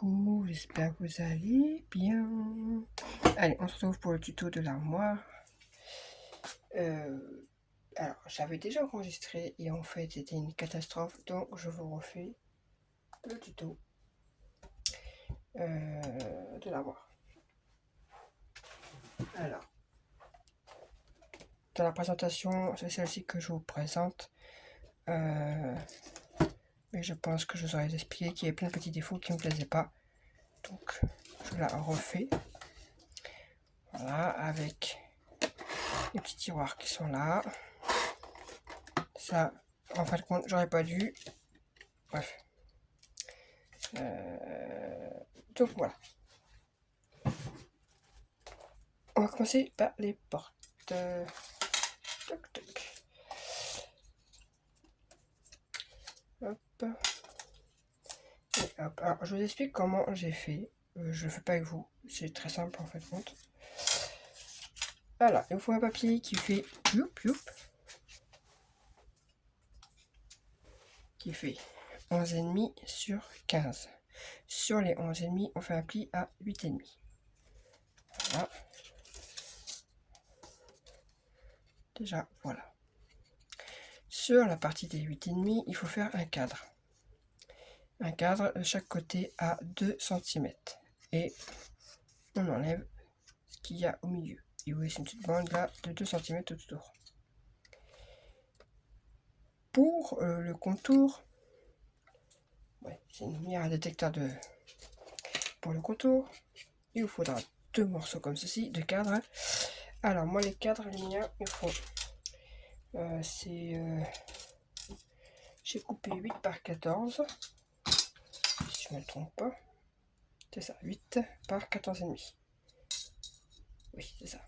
coucou, j'espère que vous allez bien. Allez, on se retrouve pour le tuto de l'armoire. Alors, j'avais déjà enregistré et en fait, c'était une catastrophe, donc je vous refais le tuto de l'armoire. Alors, dans la présentation, c'est celle-ci que je vous présente. Mais je pense que je vous aurais expliqué qu'il y avait plein de petits défauts qui ne me plaisaient pas. Donc, je la refais. Voilà, avec les petits tiroirs qui sont là. Ça, en fin de compte, j'aurais pas dû. Bref. Donc voilà. On va commencer par les portes. Toc, toc. Hop. Et hop. Alors, je vous explique comment j'ai fait. Je le fais pas avec vous. C'est très simple en fait. Compte. Voilà. Il vous faut un papier qui fait youp youp. Qui fait 11,5 sur 15. Sur les 11,5, on fait un pli à 8,5. Voilà. Déjà, voilà. Sur la partie des 8,5, il faut faire un cadre. Un cadre de chaque côté à 2 cm. Et on enlève ce qu'il y a au milieu. Et vous voyez, c'est une petite bande là de 2 cm autour. Pour le contour, ouais, c'est une lumière à détecteur de. Pour le contour, il vous faudra 2 morceaux comme ceci de cadre. Alors, moi, les cadres, les miens, il faut. J'ai coupé 8 par 14. Si je ne me trompe pas. C'est ça, 8 par 14,5. Oui, c'est ça.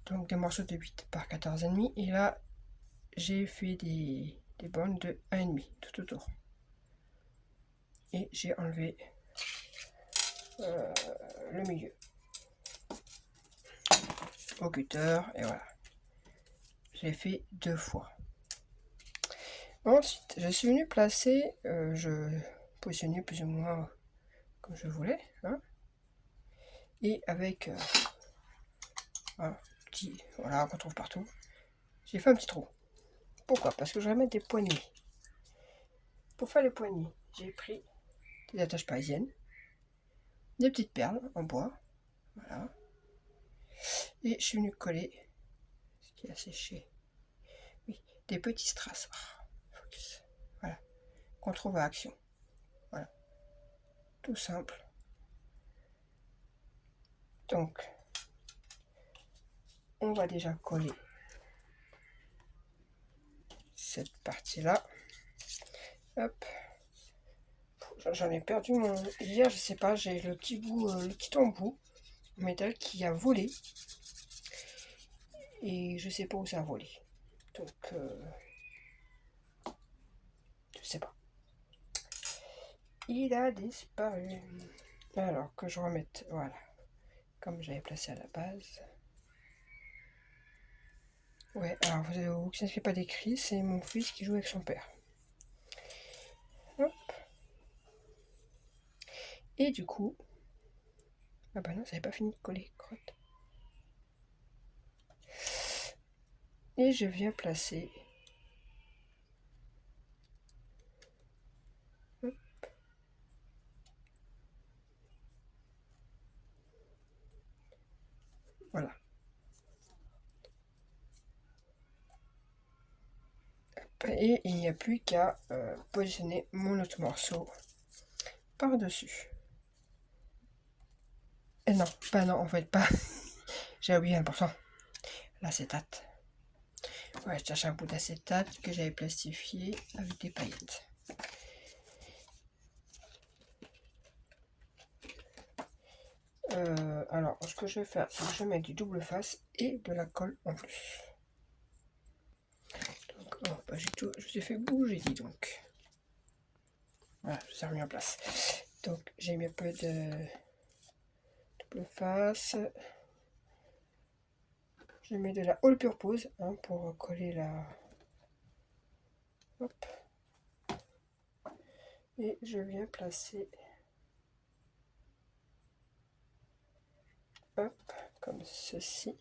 Donc des morceaux de 8 par 14,5. Et là, j'ai fait des bandes de 1,5 tout autour. Et j'ai enlevé le milieu au cutter. Et voilà. Je l'ai fait 2 fois. Ensuite, je suis venu placer, je positionnais plus ou moins comme je voulais. Hein, et avec un petit, voilà, qu'on trouve partout, j'ai fait un petit trou. Pourquoi? Parce que je vais mettre des poignées. Pour faire les poignées, j'ai pris des attaches parisiennes, des petites perles en bois, voilà, et je suis venu coller ce qui a séché, oui, des petits strass, focus, voilà, qu'on trouve à Action, voilà, tout simple. Donc, on va déjà coller cette partie-là. Hop. J'en ai perdu mon. Hier, je sais pas, j'ai le petit bout, le petit embout en métal qui a volé. Et je sais pas où ça a volé. Donc, je sais pas. Il a disparu. Alors que je remette, voilà, comme j'avais placé à la base. Ouais, alors vous ne faites pas des cris, c'est mon fils qui joue avec son père. Hop. Et du coup, ah bah non, ça n'avait pas fini de coller, crotte. Et je viens placer. Hop. Voilà. Et il n'y a plus qu'à positionner mon autre morceau par-dessus. Et non, bah non, en fait pas. J'ai oublié important. L'acétate. Ouais, je cherche un bout d'acétate que j'avais plastifié avec des paillettes. Alors, ce que je vais faire, c'est que je mets du double face et de la colle en plus. Donc, oh, bah, je vous ai fait bouger, dis donc. Voilà, ça a remis en place. Donc, j'ai mis un peu de double face. Je mets de la all purpose hein, pour coller la. Hop. Et je viens placer hop, comme ceci.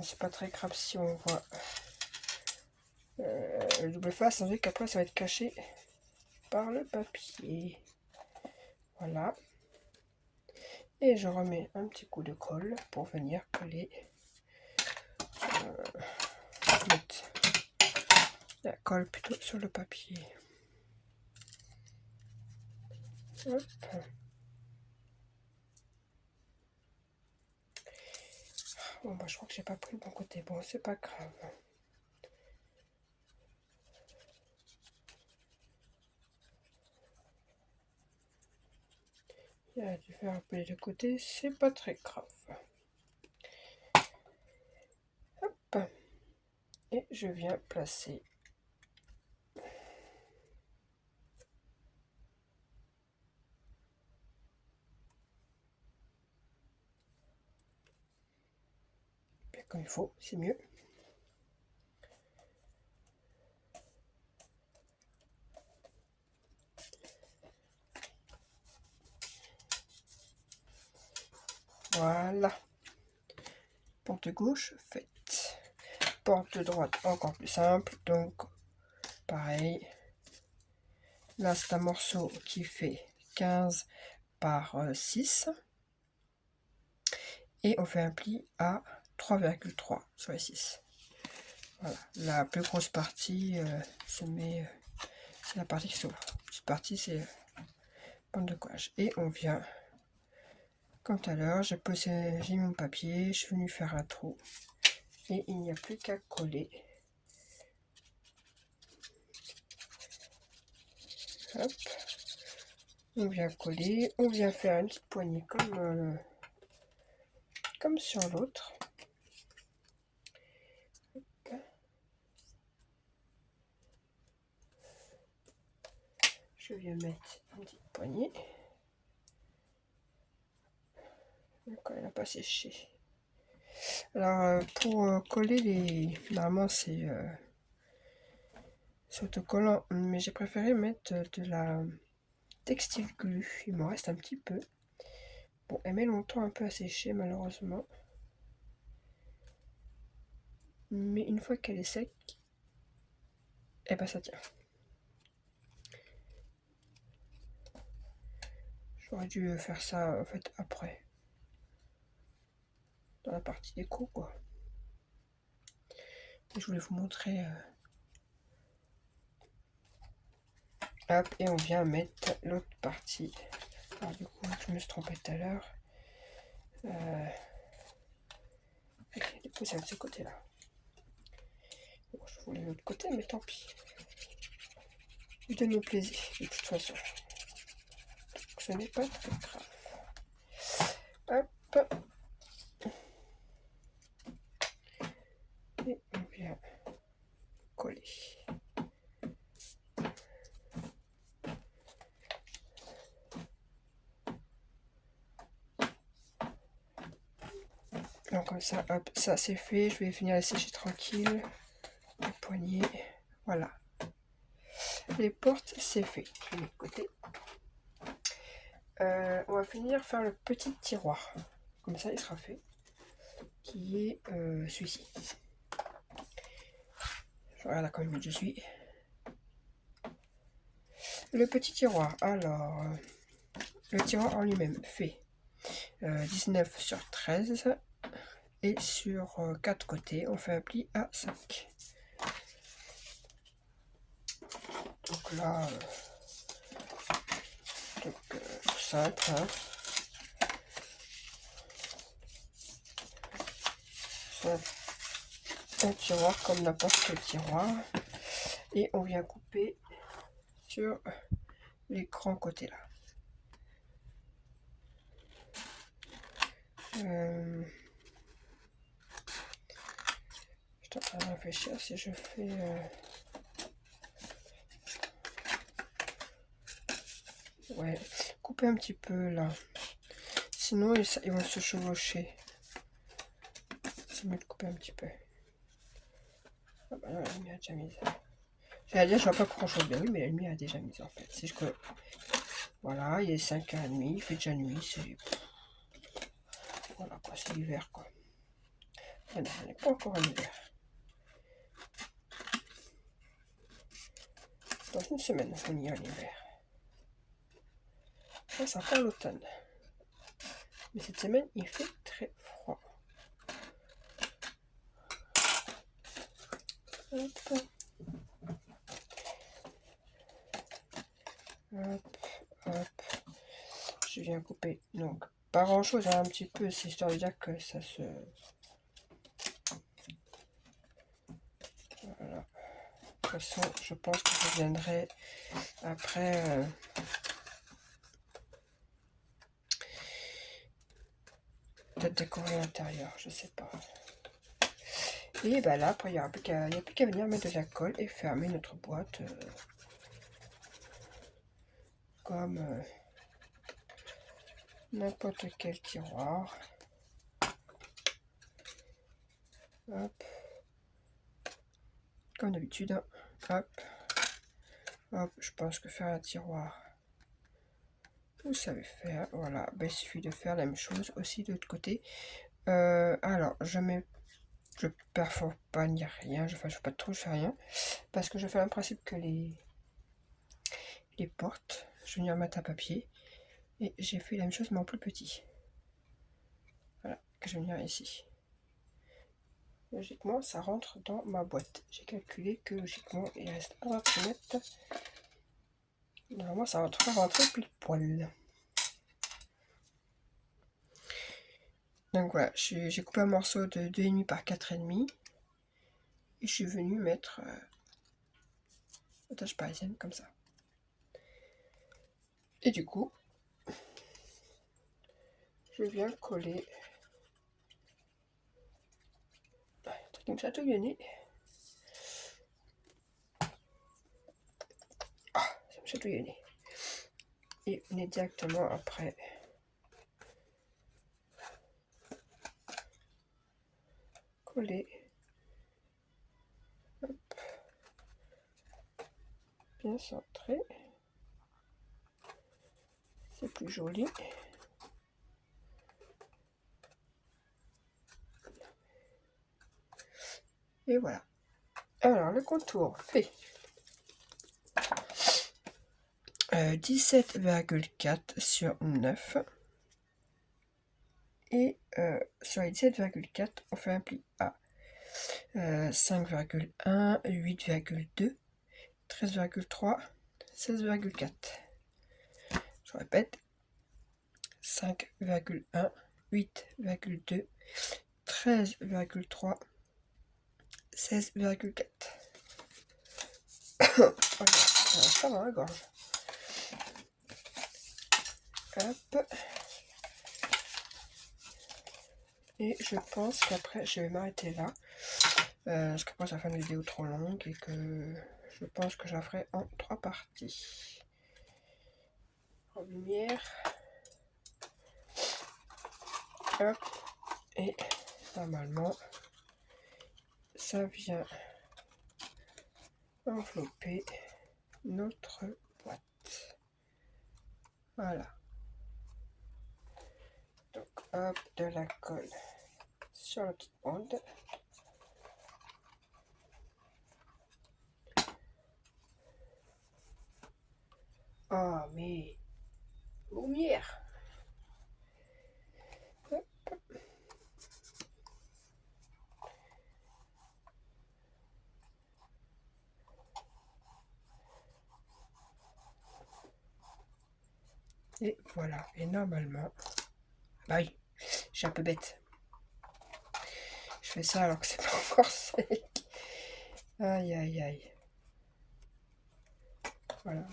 C'est pas très grave si on voit le double face, tandis qu'après ça va être caché par le papier. Voilà. Et je remets un petit coup de colle pour venir coller mettre la colle plutôt sur le papier. Hop. Bon bah je crois que j'ai pas pris le bon côté. Bon, c'est pas grave. Il a dû faire un peu les deux côtés, c'est pas très grave. Hop. Et je viens placer bien comme il faut, c'est mieux. Voilà. Porte de gauche faite. Porte de droite encore plus simple, donc pareil. Là c'est un morceau qui fait 15 par 6 et on fait un pli à 3,3 sur les 6. Voilà, la plus grosse partie se met, c'est la partie qui s'ouvre. Cette partie c'est bande de coage et on vient comme tout à l'heure. J'ai mis mon papier, je suis venu faire un trou et il n'y a plus qu'à coller. Hop. On vient coller, on vient faire une petite poignée comme sur l'autre. Je viens mettre une petite poignée. Donc elle n'a pas séché. Alors pour coller les... Normalement c'est autocollant, mais j'ai préféré mettre de la textile glue. Il m'en reste un petit peu. Bon, elle met longtemps un peu à sécher malheureusement. Mais une fois qu'elle est sec, eh ben ça tient. J'aurais dû faire ça en fait après. Dans la partie déco quoi. Je voulais vous montrer. Hop, et on vient mettre l'autre partie. Alors du coup, je me suis trompée tout à l'heure. Du coup, c'est de ce côté-là. Bon, je voulais l'autre côté, mais tant pis. Je donne au plaisir, de toute façon. Donc, ce n'est pas très grave. Hop. Et on vient coller. Donc comme ça, hop, ça c'est fait. Je vais venir la sécher tranquille. Les poignées, voilà. Les portes, c'est fait. De l'autre côté. On va finir faire le petit tiroir. Comme ça, il sera fait. Qui est celui-ci. Je regarde à combien je suis. Le petit tiroir. Alors, le tiroir en lui-même fait 19 sur 13. Et sur 4 côtés, on fait un pli à 5. Donc là, tout simple. Hein. C'est un tiroir comme n'importe quel tiroir. Et on vient couper sur les grands côtés là. Je suis en train de réfléchir si je fais... Ouais, couper un petit peu là. Sinon, ils vont se chevaucher. C'est mieux de couper un petit peu. Ah bah non, la lumière a déjà mise. J'allais dire, je vois pas grand chose. Ben oui, mais la lumière a déjà mise en fait. C'est juste que Voilà, il est 5h30, il fait déjà nuit, c'est... Voilà quoi, c'est l'hiver quoi. Ah non, on n'est pas encore en hiver. Dans une semaine, on y est en hiver. Ça, c'est encore l'automne. Mais cette semaine, il fait très froid. Hop. Hop, hop. Je viens couper. Donc, pas grand chose, hein, un petit peu, c'est histoire de dire que ça se... Voilà. De toute façon, je pense que je viendrai après... peut-être décorer l'intérieur, je sais pas. Et bah là, après, il n'y a plus qu'à venir mettre de la colle et fermer notre boîte comme n'importe quel tiroir. Hop. Comme d'habitude. Hop. Hop. Je pense que faire un tiroir, vous savez faire. Voilà. Ben, il suffit de faire la même chose aussi de l'autre côté. Alors, je perfore pas ni rien. Je fais pas trop, je fais rien. Parce que je fais le principe que les portes, je vais venir mettre un papier. Et j'ai fait la même chose mais en plus petit. Voilà, que je vais venir ici. Logiquement, ça rentre dans ma boîte. J'ai calculé que logiquement, il reste 1 cm. Normalement, ça va rentrer pile poil. Donc voilà, j'ai coupé un morceau de 2,5 par 4,5. Et je suis venue mettre la tâche parisienne comme ça. Et du coup, je viens coller. Un truc qui me chatouillonnait. Ah, ça me chatouillonnait. Et on est directement après. Coller. Hop. Bien centré. C'est plus joli. Et voilà. Alors, le contour fait 17,4 sur 9. Et sur les 17,4, on fait un pli à 5,1, 8,2, 13,3, 16,4. Je répète, 5,1, 8,2, 13,3, 16,4. Voilà, ça va la gorge. Hop. Et je pense qu'après, je vais m'arrêter là. Parce qu'après, ça fait une vidéo trop longue et que je pense que je la ferai en 3 parties. En lumière. Hop. Et normalement, ça vient envelopper notre boîte. Voilà. Donc, hop, de la colle sur la petite bande. Ah, mais lumière. Hop. Et voilà. Et normalement, bah oui, je suis un peu bête. Je fais ça alors que c'est pas encore sec. Aïe, aïe, aïe. Voilà.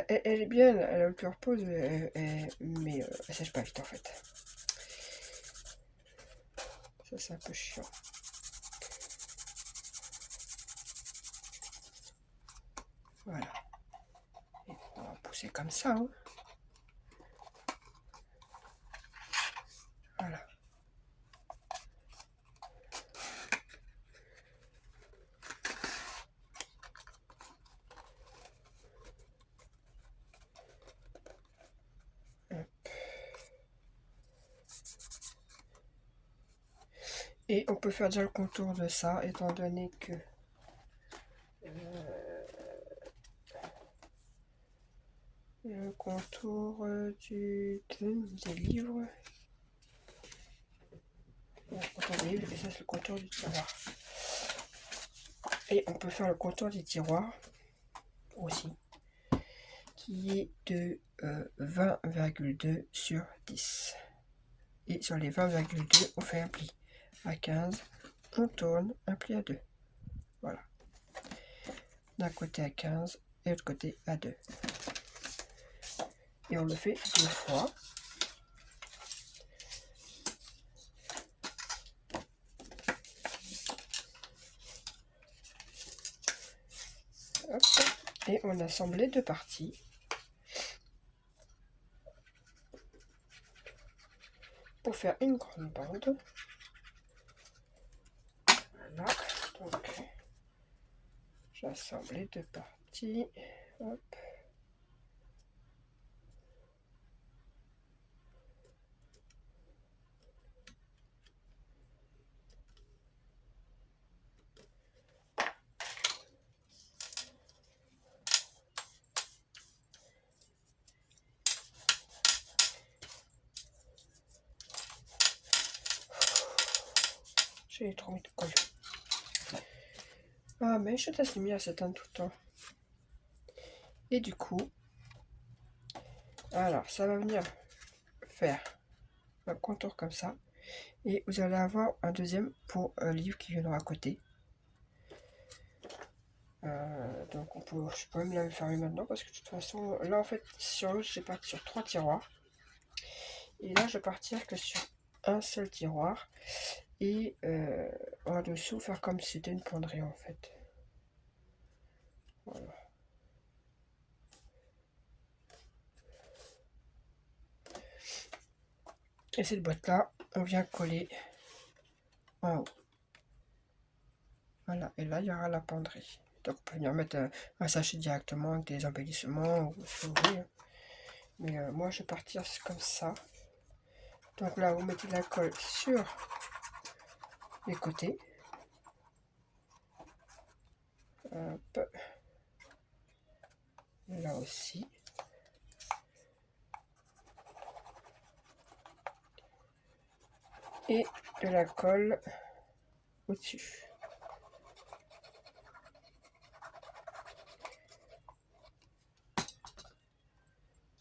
Elle est bien, elle a le plus repose, mais elle sèche pas vite en fait. Ça, c'est un peu chiant. Voilà. Et on va pousser comme ça. Hein. Voilà. Et on peut faire déjà le contour de ça, étant donné que le contour des livres. Le contour des livres, et ça c'est le contour du tiroir. Et on peut faire le contour des tiroirs aussi, qui est de 20,2 sur 10. Et sur les 20,2, on fait un pli à 15, on tourne, un pli à 2. Voilà. D'un côté à 15 et de l'autre côté à 2. Et on le fait 2 fois. Hop. Et on assemble les deux parties. Pour faire une grande bande. Voilà. Donc, j'assemble les deux parties. Hop. J'ai trop mis de colle. Ah, mais je t'ai mis à s'éteindre tout le temps. Et du coup, alors ça va venir faire un contour comme ça. Et vous allez avoir un deuxième pour un livre qui viendra à côté. Donc je peux même la fermer maintenant parce que de toute façon, là en fait, sur l'autre, j'ai parti sur 3 tiroirs. Et là, je vais partir que sur un seul tiroir. Et en dessous, faire comme si c'était une penderie en fait. Voilà. Et cette boîte-là, on vient coller en haut. Voilà, et là, il y aura la penderie. Donc, on peut venir mettre un sachet directement avec des embellissements ou ce que vous voulez. Mais moi, je vais partir comme ça. Donc là, vous mettez de la colle sur les côtés. Hop. Là aussi. Et de la colle au-dessus.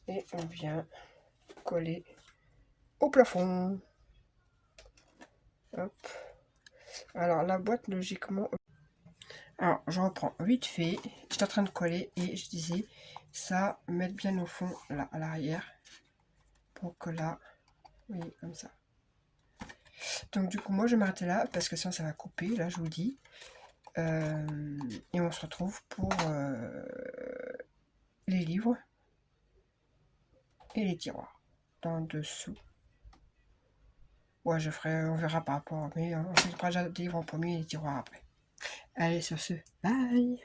Et on vient coller au plafond. Hop. Alors la boîte, logiquement... Alors, je reprends vite fait. J'étais en train de coller et je disais, ça, mettre bien au fond, là, à l'arrière. Pour que là, oui, comme ça. Donc du coup, moi, je vais m'arrêter là parce que sinon, ça va couper, là, je vous le dis. Et on se retrouve pour les livres et les tiroirs. Dans dessous. Ouais, je ferai, on verra par rapport, mais on s'occupera déjà des livres en premier et les tiroirs après. Allez, sur ce, bye!